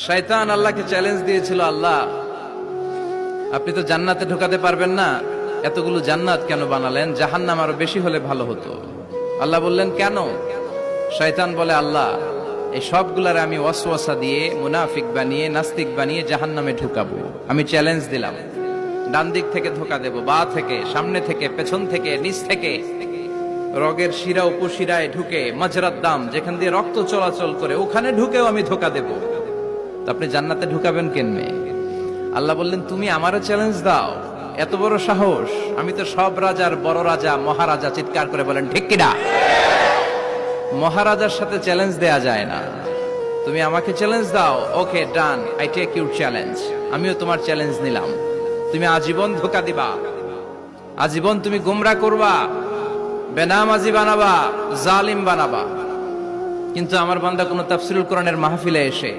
শয়তান আল্লাহকে চ্যালেঞ্জ দিয়েছিল, আল্লাহ আপনি তো জান্নাতে ঢোকাতে পারবেন না, এতগুলো জান্নাত কেন বানালেন? জাহান্নাম আরো বেশি হলে ভালো হতো। আল্লাহ বললেন কেন? শয়তান বলে, আল্লাহ এই সবগুলারে আমি ওয়াসওয়াসা দিয়ে, মুনাফিক বানিয়ে, নাস্তিক বানিয়ে জাহান্নামে ঢুকাবো। আমি চ্যালেঞ্জ দিলাম, ডান দিক থেকে ধোকা দেব, বা থেকে, সামনে থেকে, পেছন থেকে, নিচ থেকে, রগের শিরা উপশিরায় ঢুকে, মাজরাত দাম যেখান দিয়ে রক্ত চলাচল করে ওখানে ঢুকেও আমি ধোকা দেব। তো আপনি জান্নাতে ঢুকাবেন কেনমে? আল্লাহ বললেন তুমি আমারও চ্যালেঞ্জ দাও, এত বড় সাহস? আমি তো সব রাজার বড় রাজা, মহারাজা। চিৎকার করে বলেন ঠিক কিনা? মহারাজার সাথে চ্যালেঞ্জ দেয়া যায় না। তুমি আমাকে চ্যালেঞ্জ দাও, ওকে ডান, আই টেক ইউর চ্যালেঞ্জ। আমিও তোমার চ্যালেঞ্জ নিলাম। তুমি আজীবন ধোকা দিবা, আজীবন তুমি গুমরা করবা, বেনামাজি বানাবা, জালিম বানাবা, কিন্তু আমার বান্দা কোন তাফসীরুল কোরআনের মাহফিলে এসে